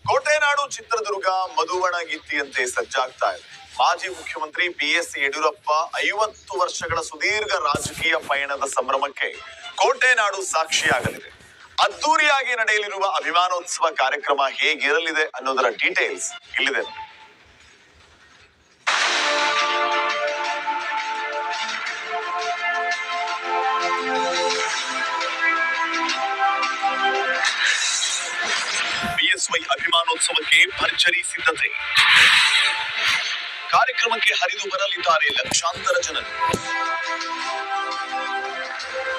ಕೋಟೆನಾಡು ಚಿತ್ರದುರ್ಗ ಮಧುವಣಗಿತ್ತಿಯಂತೆ ಸಜ್ಜಾಗ್ತಾ ಇದೆ. ಮಾಜಿ ಮುಖ್ಯಮಂತ್ರಿ BS ಯಡಿಯೂರಪ್ಪ 50 ವರ್ಷಗಳ ಸುದೀರ್ಘ ರಾಜಕೀಯ ಪಯಣದ ಸಂಭ್ರಮಕ್ಕೆ ಕೋಟೆನಾಡು ಸಾಕ್ಷಿಯಾಗಲಿದೆ. ಅದ್ದೂರಿಯಾಗಿ ನಡೆಯಲಿರುವ ಅಭಿಮಾನೋತ್ಸವ ಕಾರ್ಯಕ್ರಮ ಹೇಗಿರಲಿದೆ ಅನ್ನೋದರ ಡೀಟೇಲ್ಸ್ ಇಲ್ಲಿದೆ. BSY ಅಭಿಮಾನೋತ್ಸವಕ್ಕೆ ಭರ್ಜರಿ ಸಿದ್ಧತೆ. ಕಾರ್ಯಕ್ರಮಕ್ಕೆ ಹರಿದು ಬರಲಿದ್ದಾರೆ ಲಕ್ಷಾಂತರ ಜನರು.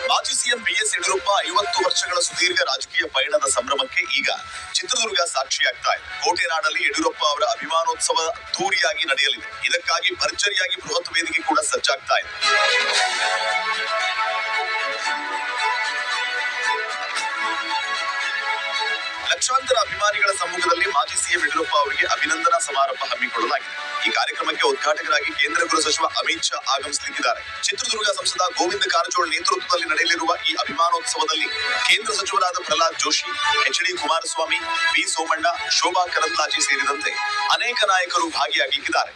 ಮಾಜಿ ಸಿಎಂ BS ಯಡಿಯೂರಪ್ಪ 50 ವರ್ಷಗಳ ಸುದೀರ್ಘ ರಾಜಕೀಯ ಪಯಣದ ಸಂಭ್ರಮಕ್ಕೆ ಈಗ ಚಿತ್ರದುರ್ಗ ಸಾಕ್ಷಿಯಾಗ್ತಾ ಇದೆ. ಕೋಟೆನಾಡಲ್ಲಿ ಯಡಿಯೂರಪ್ಪ ಅವರ ಅಭಿಮಾನೋತ್ಸವ ಅದ್ದೂರಿಯಾಗಿ ನಡೆಯಲಿದೆ. ಇದಕ್ಕಾಗಿ ಭರ್ಜರಿಯಾಗಿ ಬೃಹತ್ ವೇದಿಕೆ ಕೂಡ ಸಜ್ಜಾಗ್ತಾ ಇದೆ. ಲಕ್ಷಾಂತರ ಅಭಿಮಾನಿಗಳ ಸಮ್ಮುಖದಲ್ಲಿ ಮಾಜಿ ಸಿಎಂ ಯಡಿಯೂರಪ್ಪ ಅವರಿಗೆ ಅಭಿನಂದನಾ ಸಮಾರಂಭ ಹಮ್ಮಿಕೊಳ್ಳಲಾಗಿದೆ. ಈ ಕಾರ್ಯಕ್ರಮಕ್ಕೆ ಉದ್ಘಾಟಕರಾಗಿ ಕೇಂದ್ರ ಗೃಹ ಸಚಿವ ಅಮಿತ್ ಶಾ ಆಗಮಿಸಲಿದ್ದಾರೆ. ಚಿತ್ರದುರ್ಗ ಸಂಸದ ಗೋವಿಂದ ಕಾರಜೋಳ ನೇತೃತ್ವದಲ್ಲಿ ನಡೆಯಲಿರುವ ಈ ಅಭಿಮಾನೋತ್ಸವದಲ್ಲಿ ಕೇಂದ್ರ ಸಚಿವರಾದ ಪ್ರಹ್ಲಾದ್ ಜೋಶಿ, HD ಕುಮಾರಸ್ವಾಮಿ, V ಸೋಮಣ್ಣ, ಶೋಭಾ ಕರಂದ್ಲಾಜೆ ಸೇರಿದಂತೆ ಅನೇಕ ನಾಯಕರು ಭಾಗಿಯಾಗಲಿದ್ದಾರೆ.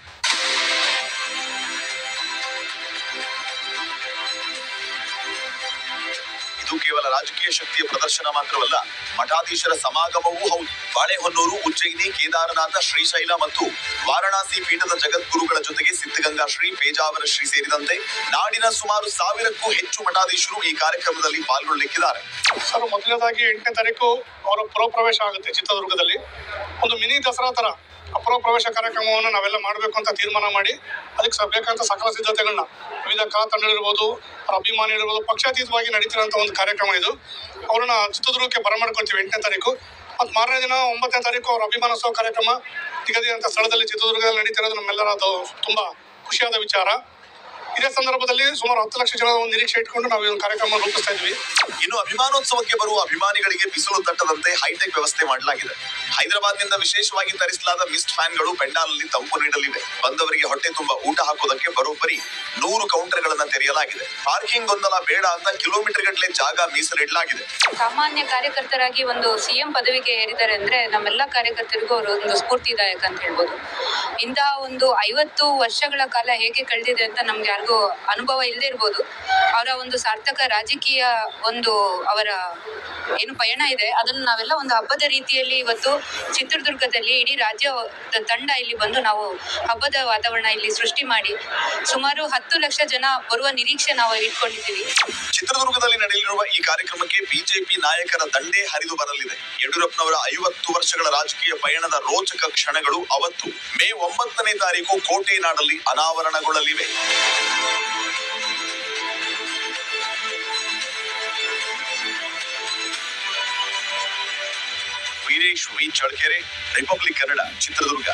ಇದು ಕೇವಲ ರಾಜಕೀಯ ಶಕ್ತಿಯ ಪ್ರದರ್ಶನ ಮಾತ್ರವಲ್ಲ, ಮಠಾಧೀಶರ ಸಮಾಗಮವೂ ಹೌದು. ಬಾಳೆಹೊನ್ನೂರು, ಉಜ್ಜಯಿನಿ, ಕೇದಾರನಾಥ, ಶ್ರೀಶೈಲ ಮತ್ತು ವಾರಣಾಸಿ ಪೀಠದ ಜಗದ್ಗುರುಗಳ ಜೊತೆಗೆ ಸಿದ್ಧಗಂಗಾ ಶ್ರೀ, ಪೇಜಾವರ ಶ್ರೀ ಸೇರಿದಂತೆ ನಾಡಿನ ಸುಮಾರು 1000ಕ್ಕೂ ಹೆಚ್ಚು ಮಠಾಧೀಶರು ಈ ಕಾರ್ಯಕ್ರಮದಲ್ಲಿ ಪಾಲ್ಗೊಳ್ಳಲಿಕ್ಕಿದ್ದಾರೆ. ಸರ್, ಮೊದಲನೇದಾಗಿ 8ನೇ ತಾರೀಕು ಅವರ ಪುರಪ್ರವೇಶ ಆಗುತ್ತೆ ಚಿತ್ರದುರ್ಗದಲ್ಲಿ. ಒಂದು ಮಿನಿ ದಸರಾ ತರ ಪುರಪ್ರವೇಶ ಕಾರ್ಯಕ್ರಮವನ್ನು ನಾವೆಲ್ಲ ಮಾಡಬೇಕು ಅಂತ ತೀರ್ಮಾನ ಮಾಡಿ ಅದಕ್ಕೆ ಬೇಕಂತ ಸಕಲ ಸಿದ್ಧತೆಗಳನ್ನ ವಿವಿಧ ಕಲಾ ತಂಡಗಳಿರ್ಬೋದು, ಅಭಿಮಾನಿ ಇರ್ಬೋದು, ಪಕ್ಷಾತೀತವಾಗಿ ನಡೀತಿರೋಂಥ ಒಂದು ಕಾರ್ಯಕ್ರಮ ಇದು. ಅವ್ರನ್ನ ಚಿತ್ರದುರ್ಗಕ್ಕೆ ಬರಮಾಡ್ಕೊಳ್ತೀವಿ 8ನೇ ತಾರೀಕು. ಮತ್ತು ಮಾರನೇ ದಿನ 9ನೇ ತಾರೀಕು ಅವ್ರ ಅಭಿಮಾನೋತ್ಸವ ಕಾರ್ಯಕ್ರಮ ನಿಗದಿತ ಸ್ಥಳದಲ್ಲಿ ಚಿತ್ರದುರ್ಗದಲ್ಲಿ ನಡೀತಿರೋದು ನಮ್ಮೆಲ್ಲರ ಅದು ತುಂಬಾ ಖುಷಿಯಾದ ವಿಚಾರ. ಇದೇ ಸಂದರ್ಭದಲ್ಲಿ ಸುಮಾರು 10 ಲಕ್ಷ ಜನರ ಒಂದು ನಿರೀಕ್ಷೆ ಇಟ್ಕೊಂಡು ನಾವು ಈ ಒಂದು ಕಾರ್ಯಕ್ರಮ ರೂಪಿಸ್ತಾ ಇದ್ವಿ. ಇನ್ನು ಅಭಿಮಾನೋತ್ಸವಕ್ಕೆ ಬರುವ ಅಭಿಮಾನಿಗಳಿಗೆ ಬಿಸಿಲು ತಟ್ಟದಂತೆ ಹೈಟೆಕ್ ವ್ಯವಸ್ಥೆ ಮಾಡಲಾಗಿದೆ. ಹೈದರಾಬಾದ್ನಿಂದ ವಿಶೇಷವಾಗಿ ತರಿಸಲಾದ ಮಿಸ್ಟ್ ಫ್ಯಾನ್ಗಳು ಪೆಂಡಾಲ್ನಲ್ಲಿ ತಂಪು ನೀಡಲಿವೆ. ಬಂದವರಿಗೆ ಹೊಟ್ಟೆ ತುಂಬಾ ಊಟ ಹಾಕೋದಕ್ಕೆ ಬರೋಬ್ಬರಿ 100 ಕೌಂಟರ್ಗಳನ್ನ ತೆರೆಯಲಾಗಿದೆ. ಪಾರ್ಕಿಂಗ್ ಗೊಂದಲ ಬೇಡ ಅಂತ ಕಿಲೋಮೀಟರ್ ಗಟ್ಟಲೆ ಜಾಗ ಮೀಸಲಿಡಲಾಗಿದೆ. ಸಾಮಾನ್ಯ ಕಾರ್ಯಕರ್ತರಾಗಿ ಒಂದು CM ಪದವಿಗೆ ಏರಿದ್ದಾರೆ ಅಂದ್ರೆ ನಮ್ಮೆಲ್ಲ ಕಾರ್ಯಕರ್ತರಿಗೂ ಅವರು ಒಂದು ಸ್ಫೂರ್ತಿದಾಯಕ ಅಂತ ಹೇಳ್ಬೋದು. ಇಂತಹ ಒಂದು 50 ವರ್ಷಗಳ ಕಾಲ ಹೇಗೆ ಕಳೆದಿದೆ ಅಂತ ನಮ್ಗೆ ಯಾರಿಗೂ ಅನುಭವ ಇಲ್ಲದೆ ಇರ್ಬೋದು. ಅವರ ಒಂದು ಸಾರ್ಥಕ ರಾಜಕೀಯ ಒಂದು ಅವರ ಏನು ಪಯಣ ಇದೆ ಅದನ್ನು ನಾವೆಲ್ಲ ಒಂದು ಹಬ್ಬದ ರೀತಿಯಲ್ಲಿ ಇವತ್ತು ಚಿತ್ರದುರ್ಗದಲ್ಲಿ ಇಡೀ ರಾಜ್ಯ ತಂಡ ಇಲ್ಲಿ ಬಂದು ನಾವು ಹಬ್ಬದ ವಾತಾವರಣ ಇಲ್ಲಿ ಸೃಷ್ಟಿ ಮಾಡಿ ಸುಮಾರು 10 ಲಕ್ಷ ಜನ ಬರುವ ನಿರೀಕ್ಷೆ ನಾವು ಇಟ್ಕೊಂಡಿದ್ದೀವಿ. ಚಿತ್ರದುರ್ಗದಲ್ಲಿ ನಡೆಯಲಿರುವ ಈ ಕಾರ್ಯಕ್ರಮಕ್ಕೆ ಬಿಜೆಪಿ ನಾಯಕರ ದಂಡೇ ಹರಿದು ಬರಲಿದೆ. ಯಡಿಯೂರಪ್ಪನವರ 50 ವರ್ಷಗಳ ರಾಜಕೀಯ ಪಯಣದ ರೋಚಕ ಕ್ಷಣಗಳು ಅವತ್ತು ಮೇ 9ನೇ ತಾರೀಕು ಕೋಟೆನಾಡಲ್ಲಿ ಅನಾವರಣಗೊಳ್ಳಲಿವೆ. Veeresh V Challakere, republic Kannada, Chitradurga.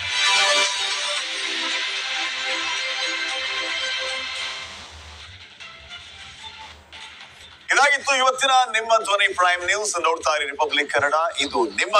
ಇದಾಗಿತ್ತು ಇವತ್ತಿನ ನಿಮ್ಮ ಧ್ವನಿ ಪ್ರೈಮ್ ನ್ಯೂಸ್. ನೋಡ್ತಾ ಇರಿ ರಿಪಬ್ಲಿಕ್ ಕನ್ನಡ, ಇದು ನಿಮ್ಮ